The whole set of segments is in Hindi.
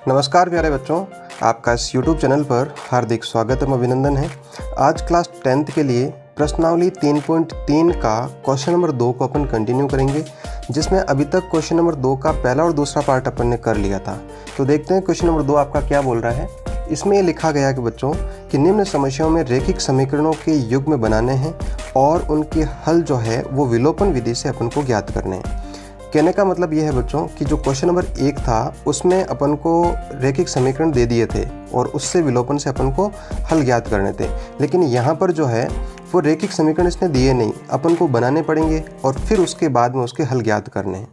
नमस्कार प्यारे बच्चों, आपका इस YouTube चैनल पर हार्दिक स्वागत एवं अभिनंदन है। आज क्लास 10th के लिए प्रश्नावली 3.3 का क्वेश्चन नंबर 2 को अपन कंटिन्यू करेंगे, जिसमें अभी तक क्वेश्चन नंबर 2 का पहला और दूसरा पार्ट अपन ने कर लिया था। तो देखते हैं क्वेश्चन नंबर 2 आपका क्या बोल रहा है। इसमें ये लिखा गया है कि बच्चों कि निम्न समस्याओं में रैखिक समीकरणों के युग्म बनाने हैं और उनके हल जो है वो विलोपन विधि से अपन को ज्ञात करने हैं। कहने का मतलब ये है बच्चों कि जो क्वेश्चन नंबर 1 था उसमें अपन को रैखिक समीकरण दे दिए थे और उससे विलोपन से अपन को हल ज्ञात करने थे, लेकिन यहाँ पर जो है वो रैखिक समीकरण इसने दिए नहीं, अपन को बनाने पड़ेंगे और फिर उसके बाद में उसके हल ज्ञात करने हैं।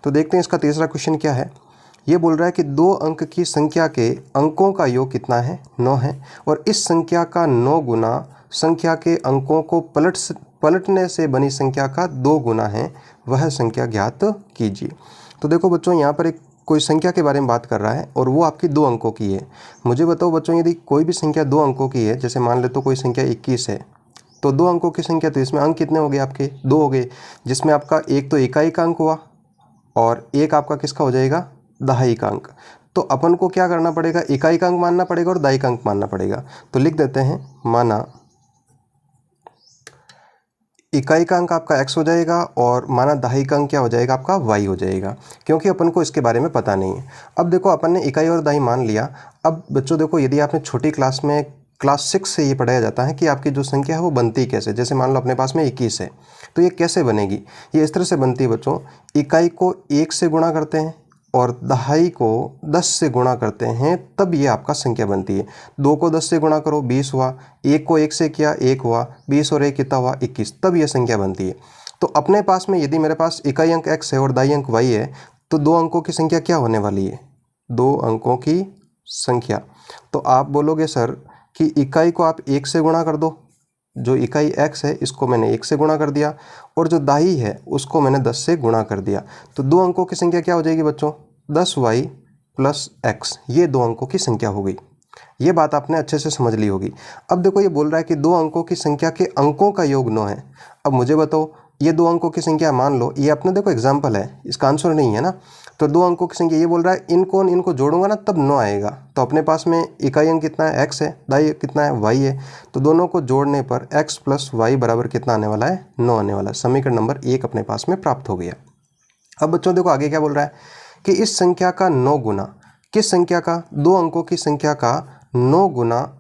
तो देखते हैं इसका तीसरा क्वेश्चन क्या है। ये बोल रहा है कि 2 अंक की संख्या के अंकों का योग कितना है, 9 है, और इस संख्या का 9 गुना संख्या के अंकों को पलटने से बनी संख्या का 2 गुना है, वह संख्या ज्ञात कीजिए। तो देखो बच्चों, यहाँ पर एक कोई संख्या के बारे में बात कर रहा है और वो आपकी 2 अंकों की है। मुझे बताओ बच्चों, यदि कोई भी संख्या 2 अंकों की है, जैसे मान ले तो कोई संख्या 21 है, तो 2 अंकों की संख्या, तो इसमें अंक कितने हो गए आपके, 2 हो गए, जिसमें आपका एक तो इकाई का अंक हुआ और एक आपका किसका हो जाएगा, दहाई का अंक। तो अपन को क्या करना पड़ेगा, इकाई का अंक मानना पड़ेगा और दहाई का अंक मानना पड़ेगा। तो लिख देते हैं, माना इकाई का अंक आपका x हो जाएगा और माना दहाई का अंक क्या हो जाएगा, आपका y हो जाएगा, क्योंकि अपन को इसके बारे में पता नहीं है। अब देखो अपन ने इकाई और दहाई मान लिया। अब बच्चों देखो, यदि आपने छोटी क्लास में क्लास 6 से ये पढ़ाया जाता है कि आपकी जो संख्या है वो बनती कैसे। जैसे मान लो अपने पास में 21 है, तो ये कैसे बनेगी, ये इस तरह से बनती है बच्चों। इकाई को 1 से गुणा करते हैं और दहाई को 10 से गुणा करते हैं, तब ये आपका संख्या बनती है। 2 को 10 से गुणा करो, 20 हुआ, 1 को 1 से किया, 1 हुआ, 20 और 1 कितना हुआ, 21, तब ये संख्या बनती है। तो अपने पास में यदि मेरे पास इकाई अंक x है और दहाई अंक y है, तो 2 अंकों की संख्या क्या होने वाली है, 2 अंकों की संख्या। तो आप बोलोगे सर कि इकाई को आप 1 से गुणा कर दो, जो इकाई x है इसको मैंने 1 से गुणा कर दिया और जो दहाई है उसको मैंने 10 से गुणा कर दिया, तो 2 अंकों की संख्या क्या हो जाएगी बच्चों, 10y प्लस x, ये 2 अंकों की संख्या हो गई। ये बात आपने अच्छे से समझ ली होगी। अब देखो ये बोल रहा है कि 2 अंकों की संख्या के अंकों का योग 9 है। अब मुझे बताओ, ये 2 अंकों की संख्या मान लो, ये अपने देखो एग्जाम्पल है, इसका आंसर नहीं है ना। तो 2 अंकों की संख्या, ये बोल रहा है इनको जोड़ूंगा ना तब 9 आएगा। तो अपने पास में इकाई अंक कितना है, x है, दहाई कितना है, y है, तो दोनों को जोड़ने पर x प्लस वाई बराबर कितना आने वाला है, 9 आने वाला है। समीकरण नंबर 1 अपने पास में प्राप्त हो गया। अब बच्चों देखो आगे क्या बोल रहा है कि इस संख्या का 9 गुना, किस संख्या का, 2 अंकों की संख्या का 9 गुना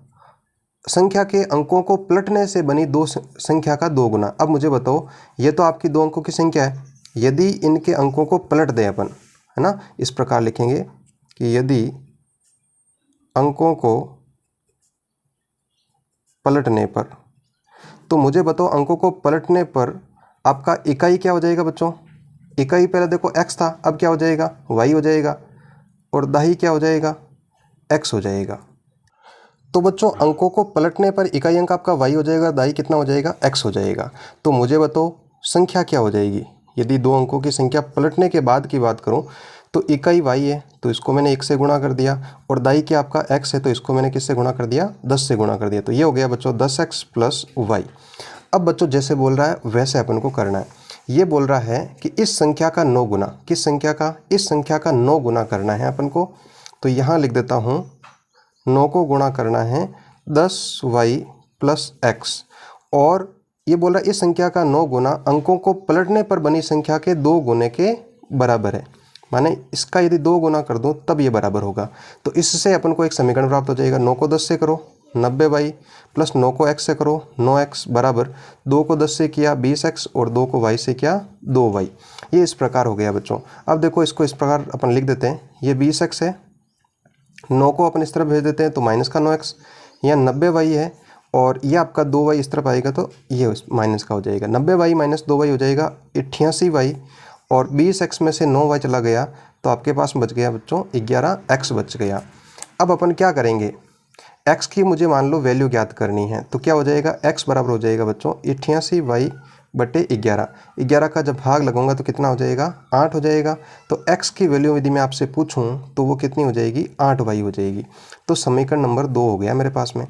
संख्या के अंकों को पलटने से बनी संख्या का 2 गुना। अब मुझे बताओ, ये तो आपकी 2 अंकों की संख्या है, यदि इनके अंकों को पलट दें अपन, है ना, इस प्रकार लिखेंगे कि यदि अंकों को पलटने पर, तो मुझे बताओ अंकों को पलटने पर आपका इकाई क्या हो जाएगा बच्चों, इकाई पहले देखो x था, अब क्या हो जाएगा, y हो जाएगा, और दहाई क्या हो जाएगा, x हो जाएगा। तो बच्चों अंकों को पलटने पर इकाई अंक आपका y हो जाएगा, दहाई कितना हो जाएगा, x हो जाएगा। तो मुझे बताओ संख्या क्या हो जाएगी, यदि 2 अंकों की संख्या पलटने के बाद की बात करूं, तो इकाई y है तो इसको मैंने 1 से गुणा कर दिया, और दहाई क्या आपका x है तो इसको मैंने किससे गुणा कर दिया, 10 से गुणा कर दिया। तो ये हो गया बच्चों 10x प्लस y। अब बच्चों जैसे बोल रहा है वैसे अपन को करना है। ये बोल रहा है कि इस संख्या का 9 गुना, किस संख्या का, इस संख्या का 9 गुना करना है अपन को। तो यहाँ लिख देता हूँ, 9 को गुणा करना है 10y प्लस x, और ये बोल रहा है इस संख्या का 9 गुना अंकों को पलटने पर बनी संख्या के 2 गुने के बराबर है। माने इसका यदि 2 गुना कर दूँ तब ये बराबर होगा। तो इससे अपन को एक समीकरण प्राप्त हो जाएगा, 9 को 10 से करो 90y प्लस 9 को x से करो 9x बराबर 2 को 10 से किया 20x और 2 को y से किया 2y। ये इस प्रकार हो गया बच्चों। अब देखो इसको इस प्रकार अपन लिख देते हैं, ये 20x है, 9 को अपन इस तरफ भेज देते हैं तो माइनस का 9x, यहाँ 90y है और ये आपका 2y इस तरफ आएगा तो ये माइनस का हो जाएगा, 90y माइनस 2y हो जाएगा 88y, और 20x में से 9y चला गया तो आपके पास बच गया बच्चों 11x बच गया। अब अपन क्या करेंगे, x की मुझे मान लो वैल्यू ज्ञात करनी है, तो क्या हो जाएगा, x बराबर हो जाएगा बच्चों 88y बटे 11, 11 का जब भाग लगाऊंगा तो कितना हो जाएगा, 8 हो जाएगा। तो x की वैल्यू यदि मैं आपसे पूछूं तो वो कितनी हो जाएगी, 8y हो जाएगी। तो समीकरण नंबर 2 हो गया मेरे पास में।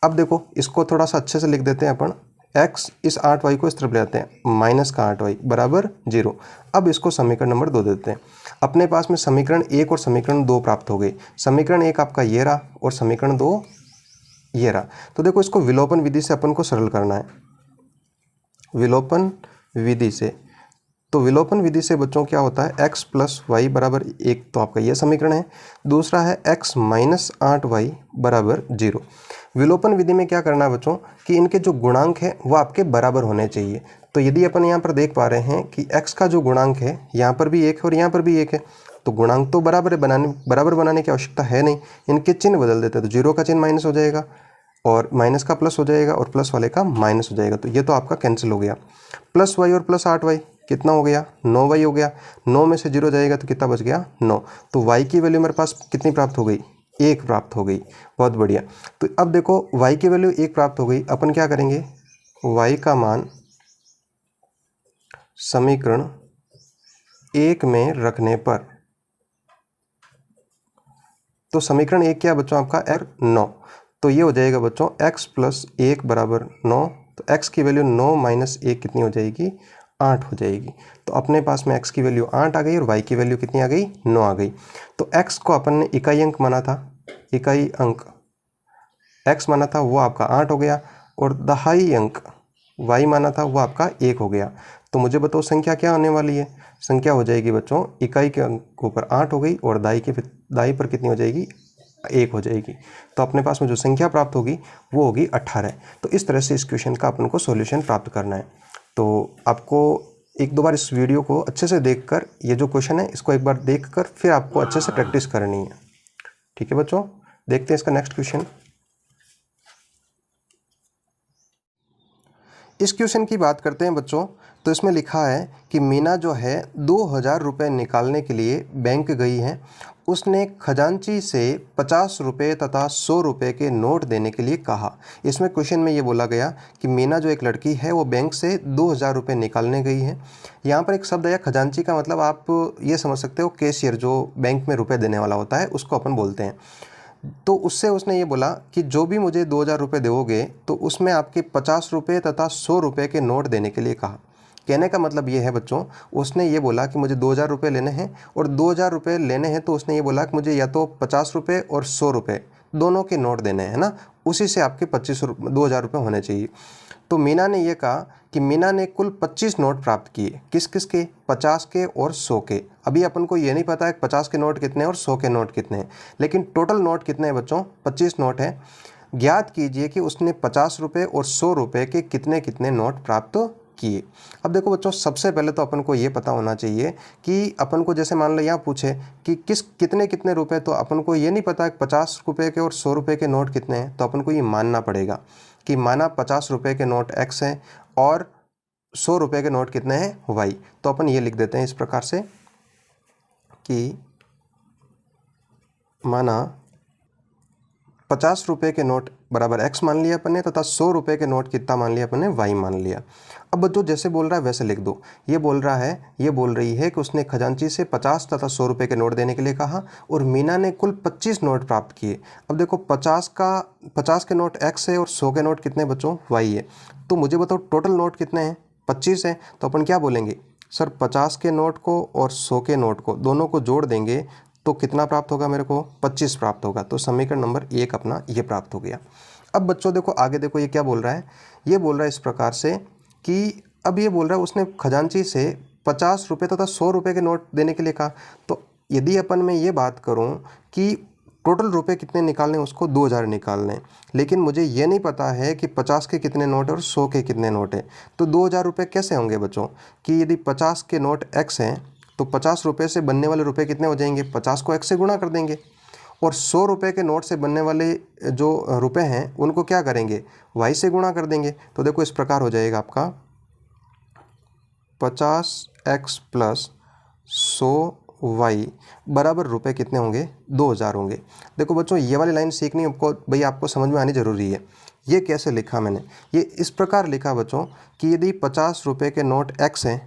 अब देखो इसको थोड़ा सा अच्छे से लिख देते हैं अपन, एक्स इस 8y को इस तरफ ले आते हैं, माइनस का 8y बराबर 0। अब इसको समीकरण नंबर 2 देते हैं। अपने पास में समीकरण 1 और समीकरण 2 प्राप्त हो गई। समीकरण 1 आपका ये रहा और समीकरण 2 ये रहा। तो देखो इसको विलोपन विधि से अपन को सरल करना है, विलोपन विधि से। तो विलोपन विधि से बच्चों क्या होता है, x प्लस वाई बराबर 1, तो आपका यह समीकरण है। दूसरा है x माइनस 8y बराबर 0। विलोपन विधि में क्या करना है बच्चों कि इनके जो गुणांक है वो आपके बराबर होने चाहिए। तो यदि अपन यहाँ पर देख पा रहे हैं कि x का जो गुणांक है यहाँ पर भी 1 है और यहाँ पर भी 1 है, तो गुणांक तो बराबर है, बराबर बनाने की आवश्यकता है नहीं। इनके चिन्ह बदल देते हैं, तो 0 का चिन्ह माइनस हो जाएगा और माइनस का प्लस हो जाएगा और प्लस वाले का माइनस हो जाएगा। तो ये तो आपका कैंसिल हो गया। प्लस वाई और प्लस 8y कितना हो गया, 9y हो गया। 9 में से 0 जाएगा तो कितना बच गया, 9। तो y की वैल्यू मेरे पास कितनी प्राप्त हो गई, 1 प्राप्त हो गई। बहुत बढ़िया। तो अब देखो y की वैल्यू 1 प्राप्त हो गई। अपन क्या करेंगे, y का मान समीकरण 1 में रखने पर, तो समीकरण 1 क्या बच्चों आपका 9, तो ये हो जाएगा बच्चों x प्लस 1 बराबर 9। तो x की वैल्यू 9 माइनस 1 कितनी हो जाएगी, 8 हो जाएगी। तो अपने पास में x की वैल्यू 8 आ गई और y की वैल्यू कितनी आ गई, 9 आ गई। तो x को अपन ने इकाई अंक माना था, इकाई अंक x माना था वो आपका 8 हो गया और दहाई अंक y माना था वो आपका 1 हो गया। तो मुझे बताओ संख्या क्या आने वाली है, संख्या हो जाएगी बच्चों इकाई के अंक के ऊपर 8 हो गई और दाई पर कितनी हो जाएगी, 1 हो जाएगी। तो अपने पास में जो संख्या प्राप्त होगी वो होगी 18। तो इस तरह से इस क्वेश्चन का अपन को सॉल्यूशन प्राप्त करना है। तो आपको एक दो बार इस वीडियो को अच्छे से देखकर, ये जो क्वेश्चन है इसको एक बार देखकर फिर आपको अच्छे से प्रैक्टिस करनी है। ठीक है बच्चों, देखते हैं इसका नेक्स्ट क्वेश्चन। इस क्वेश्चन की बात करते हैं बच्चों। तो इसमें लिखा है कि मीना जो है 2000 रुपये निकालने के लिए बैंक गई है। उसने खजांची से 50 रुपये तथा 100 रुपये के नोट देने के लिए कहा। इसमें क्वेश्चन में ये बोला गया कि मीना जो एक लड़की है वो बैंक से 2000 रुपये निकालने गई है। यहाँ पर एक शब्द आया खजांची का मतलब आप ये समझ सकते हो कैशियर, जो बैंक में रुपये देने वाला होता है उसको अपन बोलते हैं। तो उससे उसने ये बोला कि जो भी मुझे 2000 रुपये दोगे तो उसमें आपके 50 रुपये तथा 100 रुपये के नोट देने के लिए कहा। कहने का मतलब ये है बच्चों, उसने ये बोला कि मुझे 2000 रुपये लेने हैं और 2000 रुपये लेने हैं, तो उसने ये बोला कि मुझे या तो 50 रुपये और 100 रुपये दोनों के नोट देने हैं ना, उसी से आपके 2000 रुपये होने चाहिए। तो मीना ने ये कहा कि मीना ने कुल 25 नोट प्राप्त किए। किस किस के, 50 के और 100 के। अभी अपन को ये नहीं पता है 50 के नोट कितने हैं और 100 के नोट कितने हैं, लेकिन टोटल नोट कितने हैं बच्चों, 25 नोट है। ज्ञात कीजिए कि उसने 50 रुपये और 100 रुपये के कितने कितने नोट प्राप्त किए। अब देखो बच्चों, सबसे पहले तो अपन को ये पता होना चाहिए कि अपन को जैसे मान लो यहाँ पूछे कि कितने कितने रुपए, तो अपन को ये नहीं पता 50 रुपये के और 100 रुपये के नोट कितने हैं। तो अपन को ये मानना पड़ेगा कि माना 50 रुपये के नोट x हैं और 100 रुपये के नोट कितने हैं y। तो अपन ये लिख देते हैं इस प्रकार से कि माना 50 रुपये के नोट बराबर x मान लिया अपन ने तथा 100 रुपये के नोट कितना मान लिया अपन ने, y मान लिया। अब बच्चों जैसे बोल रहा है वैसे लिख दो। ये बोल रही है कि उसने खजांची से 50 तथा 100 रुपये के नोट देने के लिए कहा और मीना ने कुल 25 नोट प्राप्त किए। अब देखो 50 के नोट x है और 100 के नोट कितने बच्चों, y है। तो मुझे बताओ टोटल नोट कितने हैं, 25 है। तो अपन क्या बोलेंगे, सर 50 के नोट को और 100 के नोट को दोनों को जोड़ देंगे तो कितना प्राप्त होगा मेरे को, 25 प्राप्त होगा। तो समीकरण नंबर 1 अपना ये प्राप्त हो गया। अब बच्चों देखो आगे देखो, ये क्या बोल रहा है, ये बोल रहा है इस प्रकार से कि अब ये बोल रहा है उसने खजांची से 50 रुपये तथा 100 रुपये के नोट देने के लिए कहा। तो यदि अपन मैं ये बात करूं कि टोटल रुपए कितने निकालने, उसको 2000 निकालने, लेकिन मुझे ये नहीं पता है कि 50 के कितने नोट और 100 के कितने नोट हैं। तो 2000 रुपये कैसे होंगे बच्चों कि यदि 50 के नोट x हैं तो 50 रुपये से बनने वाले रुपए कितने हो जाएंगे, 50 को x से गुणा कर देंगे और 100 रुपये के नोट से बनने वाले जो रुपए हैं उनको क्या करेंगे, y से गुणा कर देंगे। तो देखो इस प्रकार हो जाएगा आपका 50x प्लस 100y बराबर रुपए कितने होंगे, 2000 होंगे। देखो बच्चों ये वाली लाइन सीखनी आपको समझ में आनी ज़रूरी है। ये कैसे लिखा मैंने, ये इस प्रकार लिखा बच्चों कि यदि 50 रुपये के नोट x हैं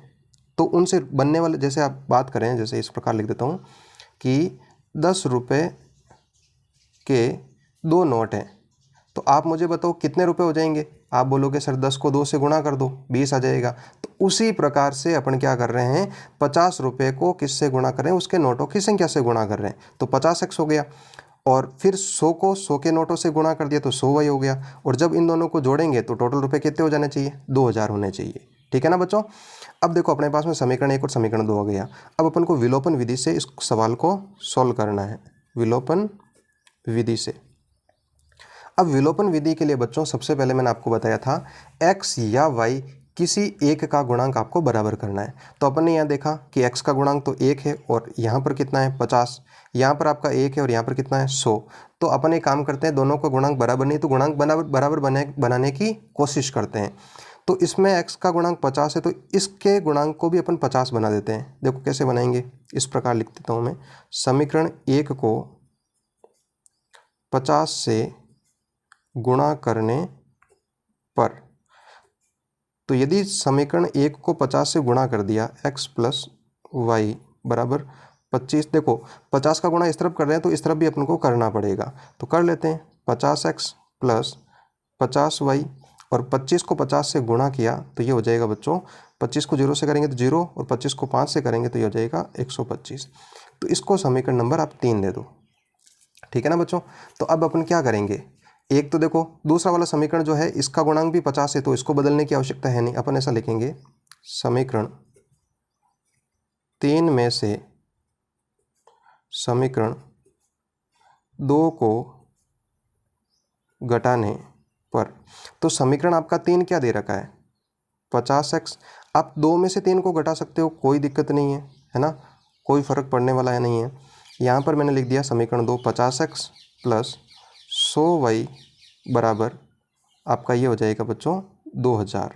तो उनसे बनने वाले, जैसे आप बात करें, जैसे इस प्रकार लिख देता हूँ कि 10 रुपये के 2 नोट हैं। तो आप मुझे बताओ कितने रुपए हो जाएंगे, आप बोलोगे सर 10 को 2 से गुणा कर दो, 20 आ जाएगा। तो उसी प्रकार से अपन क्या कर रहे हैं, 50 रुपये को किससे गुणा कर रहे हैं, उसके नोटों की संख्या से गुणा कर रहे हैं, तो 50x हो गया। और फिर 100 को 100 के नोटों से गुणा कर दिया तो 100y हो गया। और जब इन दोनों को जोड़ेंगे तो टोटल रुपये कितने हो जाने चाहिए, 2000 होने चाहिए। ठीक है ना बच्चों। अब देखो अपने पास में समीकरण 1 और समीकरण 2 हो गया। अब अपन को विलोपन विधि से इस सवाल को सॉल्व करना है, विलोपन विधि से। अब विलोपन विधि के लिए बच्चों सबसे पहले मैंने आपको बताया था x या y किसी एक का गुणांक आपको बराबर करना है। तो अपन ने यहाँ देखा कि x का गुणांक तो 1 है और यहाँ पर कितना है 50, यहाँ पर आपका 1 है और यहाँ पर कितना है 100। तो अपन एक काम करते हैं, दोनों का गुणांक बराबर नहीं तो गुणांक बराबर बनाने की कोशिश करते हैं। तो इसमें x का गुणांक 50 है तो इसके गुणांक को भी अपन 50 बना देते हैं। देखो कैसे बनाएंगे, इस प्रकार लिख देता हूँ मैं, समीकरण 1 को 50 से गुणा करने पर, तो यदि समीकरण 1 को 50 से गुणा कर दिया x प्लस वाई बराबर 25, देखो 50 का गुणा इस तरफ कर रहे हैं तो इस तरफ भी अपन को करना पड़ेगा, तो कर लेते हैं 50x प्लस 50y, और 25 को 50 से गुणा किया तो ये हो जाएगा बच्चों, 25 को 0 से करेंगे तो 0 और 25 को 5 से करेंगे तो ये हो जाएगा 125। तो इसको समीकरण नंबर आप 3 दे दो। ठीक है ना बच्चों। तो अब अपन क्या करेंगे, एक तो देखो दूसरा वाला समीकरण जो है इसका गुणांक भी 50 है तो इसको बदलने की आवश्यकता है नहीं। अपन ऐसा लिखेंगे, समीकरण 3 में से समीकरण 2 को घटाने पर, तो समीकरण आपका 3 क्या दे रखा है 50x। आप 2 में से 3 को घटा सकते हो, कोई दिक्कत नहीं है ना, कोई फर्क पड़ने वाला है नहीं है। यहाँ पर मैंने लिख दिया समीकरण 2 50x प्लस 100y बराबर आपका ये हो जाएगा बच्चों 2000,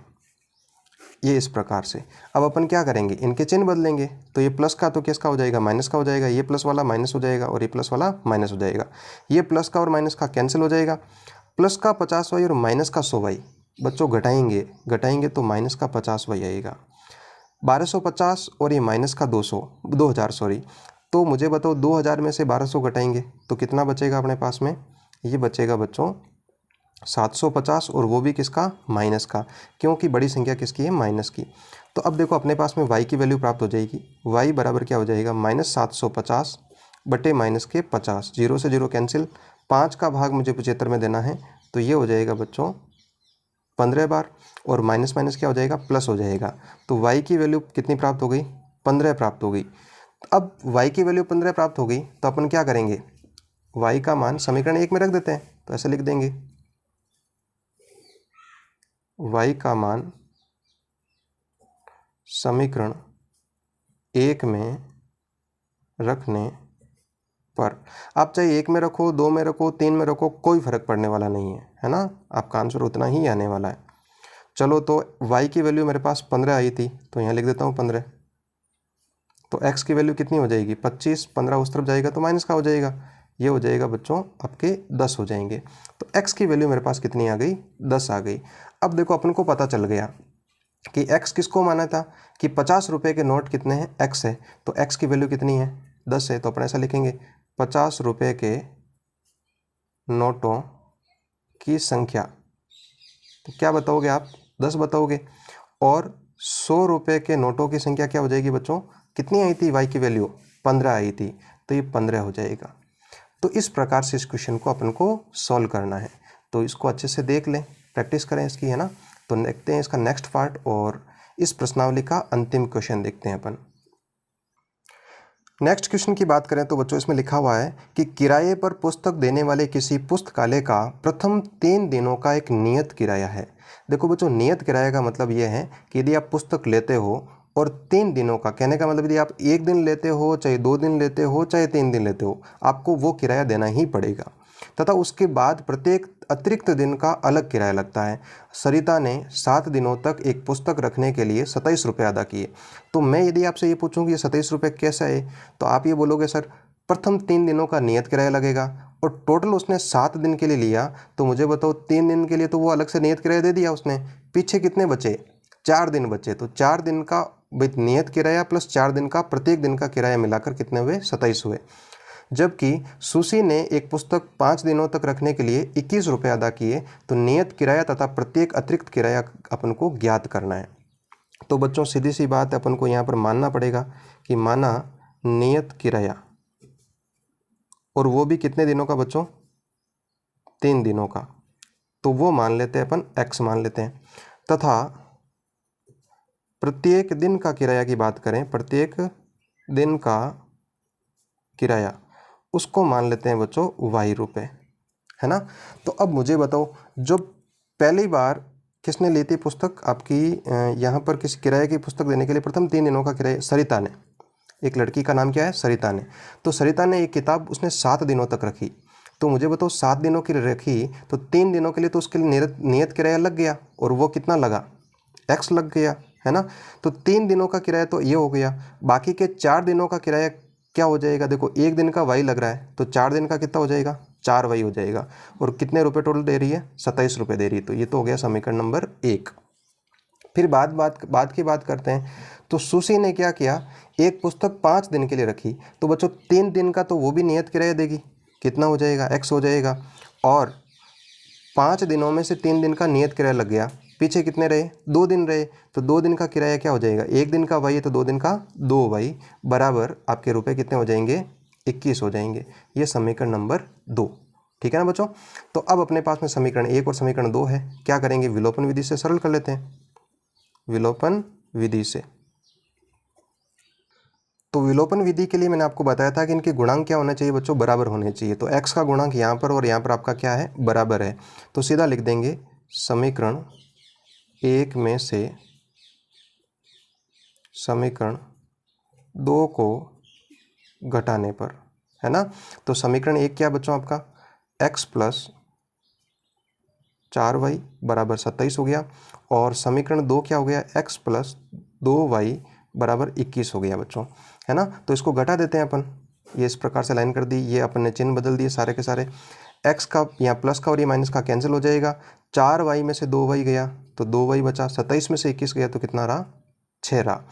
ये इस प्रकार से। अब अपन क्या करेंगे, इनके चिन्ह बदलेंगे, तो ये प्लस का तो किसका हो जाएगा, माइनस का हो जाएगा, ये प्लस वाला माइनस हो जाएगा और ये प्लस वाला माइनस हो जाएगा, ये प्लस का और माइनस का कैंसिल हो जाएगा। प्लस का 50y और माइनस का 100y बच्चों घटाएंगे तो माइनस का 50y आएगा, 1250 और ये माइनस का 2000 सॉरी। तो मुझे बताओ 2000 में से 1200 घटाएंगे तो कितना बचेगा अपने पास में, ये बचेगा बच्चों 750, और वो भी किसका, माइनस का, क्योंकि बड़ी संख्या किसकी है, माइनस की। तो अब देखो अपने पास में y की वैल्यू प्राप्त हो जाएगी, y बराबर क्या हो जाएगा, -750 बटे माइनस के 50, 0 से 0 कैंसिल, 5 का भाग मुझे 75 में देना है तो ये हो जाएगा बच्चों 15 बार, और माइनस माइनस क्या हो जाएगा, प्लस हो जाएगा। तो y की वैल्यू कितनी प्राप्त हो गई, 15 प्राप्त हो गई। अब y की वैल्यू 15 प्राप्त हो गई तो अपन क्या करेंगे, y का मान समीकरण 1 में रख देते हैं, तो ऐसे लिख देंगे y का मान समीकरण 1 में रखने पर, आप चाहे 1 में रखो, 2 में रखो, 3 में रखो, कोई फर्क पड़ने वाला नहीं है ना, आपका आंसर उतना ही आने वाला है। चलो तो y की वैल्यू मेरे पास 15 आई थी तो यहाँ लिख देता हूँ 15, तो x की वैल्यू कितनी हो जाएगी 25, 15 उस तरफ जाएगा तो माइनस का हो जाएगा, ये हो जाएगा बच्चों आपके 10 हो जाएंगे। तो x की वैल्यू मेरे पास कितनी आ गई, 10 आ गई। अब देखो अपन को पता चल गया कि x किसको माना था कि 50 रुपये के नोट कितने हैं, x है, तो x की वैल्यू कितनी है 10 है, तो अपन ऐसा लिखेंगे 50 रुपये के नोटों की संख्या, तो क्या बताओगे आप, 10 बताओगे, और 100 रुपये के नोटों की संख्या क्या हो जाएगी बच्चों, कितनी आई थी y की वैल्यू 15 आई थी, तो ये 15 हो जाएगा। तो इस प्रकार से इस क्वेश्चन को अपन को सॉल्व करना है, तो इसको अच्छे से देख लें, प्रैक्टिस करें इसकी, है ना। तो देखते हैं इसका नेक्स्ट पार्ट और इस प्रश्नावली का अंतिम क्वेश्चन देखते हैं अपन। नेक्स्ट क्वेश्चन की बात करें तो बच्चों इसमें लिखा हुआ है कि किराए पर पुस्तक देने वाले किसी पुस्तकालय का प्रथम 3 दिनों का एक नियत किराया है। देखो बच्चों नियत किराया का मतलब ये है कि यदि आप पुस्तक लेते हो और 3 दिनों का, कहने का मतलब यदि आप 1 दिन लेते हो, चाहे 2 दिन लेते हो, चाहे 3 दिन लेते हो, आपको वो किराया देना ही पड़ेगा, तथा उसके बाद प्रत्येक अतिरिक्त दिन का अलग किराया लगता है। सरिता ने 7 दिनों तक एक पुस्तक रखने के लिए 27 रुपये अदा किए। तो मैं यदि आपसे ये पूछूं कि ये 27 रुपये कैसा है, तो आप ये बोलोगे सर प्रथम 3 दिनों का नियत किराया लगेगा और टोटल उसने 7 दिन के लिए लिया, तो मुझे बताओ 3 दिन के लिए तो वो अलग से नियत किराया दे दिया उसने, पीछे कितने बचे, 4 दिन बचे, तो 4 दिन का नियत किराया प्लस 4 दिन का प्रत्येक दिन का किराया मिलाकर कितने हुए, 27 हुए। जबकि सुशी ने एक पुस्तक 5 दिनों तक रखने के लिए 21 रुपये अदा किए, तो नियत किराया तथा प्रत्येक अतिरिक्त किराया अपन को ज्ञात करना है। तो बच्चों सीधी सी बात अपन को यहाँ पर मानना पड़ेगा कि माना नियत किराया, और वो भी कितने दिनों का बच्चों, 3 दिनों का, तो वो मान लेते हैं अपन x मान लेते हैं, तथा प्रत्येक दिन का किराया की बात करें, प्रत्येक दिन का किराया उसको मान लेते हैं बच्चों y रुपये, है ना। तो अब मुझे बताओ, जो पहली बार किसने ली थी पुस्तक आपकी, यहाँ पर किस किराए की पुस्तक देने के लिए प्रथम 3 दिनों का किराया, सरिता ने, एक लड़की का नाम क्या है, सरिता ने। तो सरिता ने एक किताब उसने 7 दिनों तक रखी, तो मुझे बताओ 7 दिनों की रखी तो 3 दिनों के लिए तो उसके लिए नियत किराया लग गया, और वो कितना लगा, x लग गया, है ना। तो 3 दिनों का किराया तो ये हो गया, बाकी के 4 दिनों का किराया क्या हो जाएगा, देखो एक दिन का y लग रहा है, तो 4 दिन का कितना हो जाएगा, 4y हो जाएगा, और कितने रुपए टोटल दे रही है, 27 रुपये दे रही है। तो ये तो हो गया समीकरण नंबर 1। फिर बात की बात करते हैं, तो सुशी ने क्या किया, एक पुस्तक 5 दिन के लिए रखी, तो बच्चों 3 दिन का तो वो भी नियत किराया देगी, कितना हो जाएगा, x हो जाएगा, और 5 दिनों में से 3 दिन का नियत किराया लग गया, पीछे कितने रहे, 2 दिन रहे, तो 2 दिन का किराया क्या हो जाएगा, एक दिन का y है तो 2 दिन का 2y बराबर आपके रुपए कितने हो जाएंगे, 21 हो जाएंगे। ये समीकरण नंबर 2, ठीक है ना बच्चों। तो अब अपने पास में समीकरण 1 और समीकरण 2 है, क्या करेंगे, विलोपन विधि से सरल कर लेते हैं, विलोपन विधि से। तो विलोपन विधि के लिए मैंने आपको बताया था कि इनके गुणांक क्या होने चाहिए बच्चों, बराबर होने चाहिए। तो x का गुणांक यहाँ पर और यहाँ पर आपका क्या है, बराबर है, तो सीधा लिख देंगे समीकरण 1 में से समीकरण 2 को घटाने पर, है ना। तो समीकरण 1 क्या बच्चों आपका, x प्लस 4y बराबर 27 हो गया, और समीकरण 2 क्या हो गया, x प्लस 2y बराबर 21 हो गया बच्चों, है ना। तो इसको घटा देते हैं अपन, ये इस प्रकार से लाइन कर दी, ये अपन ने चिन्ह बदल दिए सारे के सारे, x का यहाँ प्लस का और ये माइनस का कैंसिल हो जाएगा, 4y में से 2y गया तो 2y बचा, 27 में से 21 गया तो कितना रहा, 6 रहा।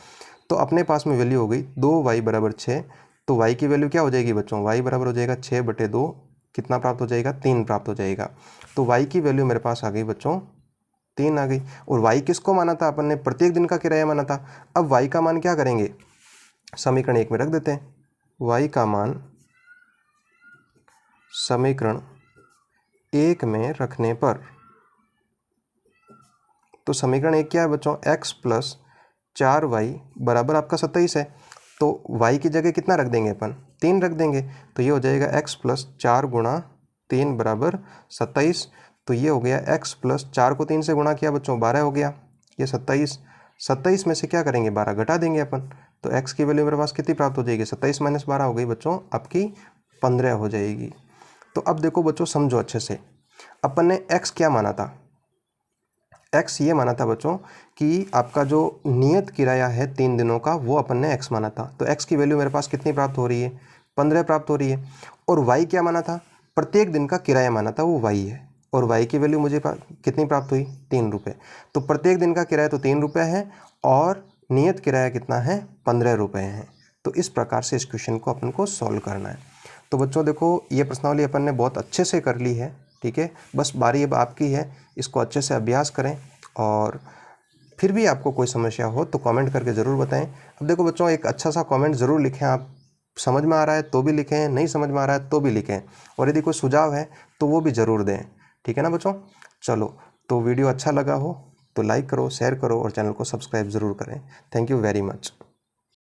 तो अपने पास में वैल्यू हो गई 2y बराबर 6, तो y की वैल्यू क्या हो जाएगी बच्चों, y बराबर हो जाएगा 6/2, कितना प्राप्त हो जाएगा, 3 प्राप्त हो जाएगा। तो y की वैल्यू मेरे पास आ गई बच्चों 3 आ गई। और y किसको माना था अपन ने, प्रत्येक दिन का किराया माना था। अब y का मान क्या करेंगे, समीकरण 1 में रख देते हैं, y का मान समीकरण 1 में रखने पर, तो समीकरण 1 क्या है बच्चों, x प्लस 4y बराबर आपका 27 है, तो y की जगह कितना रख देंगे अपन, 3 रख देंगे, तो ये हो जाएगा x प्लस 4 गुणा 3 बराबर 27। तो ये हो गया x प्लस 4 को 3 से गुणा किया बच्चों, 12 हो गया, ये 27 में से क्या करेंगे, 12 घटा देंगे अपन, तो x की वैल्यू मेरे पास कितनी प्राप्त हो जाएगी, 27 माइनस 12 हो गई बच्चों आपकी 15 हो जाएगी। तो अब देखो बच्चों समझो अच्छे से, अपन ने x क्या माना था, x ये माना था बच्चों कि आपका जो नियत किराया है 3 दिनों का वो अपन ने x माना था, तो x की वैल्यू मेरे पास कितनी प्राप्त हो रही है, 15 प्राप्त हो रही है। और y क्या माना था, प्रत्येक दिन का किराया माना था, वो y है, और y की वैल्यू मुझे कितनी प्राप्त हुई, 3 रुपये। तो प्रत्येक दिन का किराया तो 3 रुपये है, और नियत किराया कितना है, 15 रुपये है। तो इस प्रकार से इस क्वेश्चन को अपन को सॉल्व करना है। तो बच्चों देखो ये प्रश्नावली अपन ने बहुत अच्छे से कर ली है, ठीक है, बस बारी अब आपकी है, इसको अच्छे से अभ्यास करें, और फिर भी आपको कोई समस्या हो तो कमेंट करके ज़रूर बताएं। अब देखो बच्चों एक अच्छा सा कमेंट ज़रूर लिखें, आप समझ में आ रहा है तो भी लिखें, नहीं समझ में आ रहा है तो भी लिखें, और यदि कोई सुझाव है तो वो भी ज़रूर दें, ठीक है ना बच्चों। चलो, तो वीडियो अच्छा लगा हो तो लाइक करो, शेयर करो और चैनल को सब्सक्राइब ज़रूर करें। Thank you very much.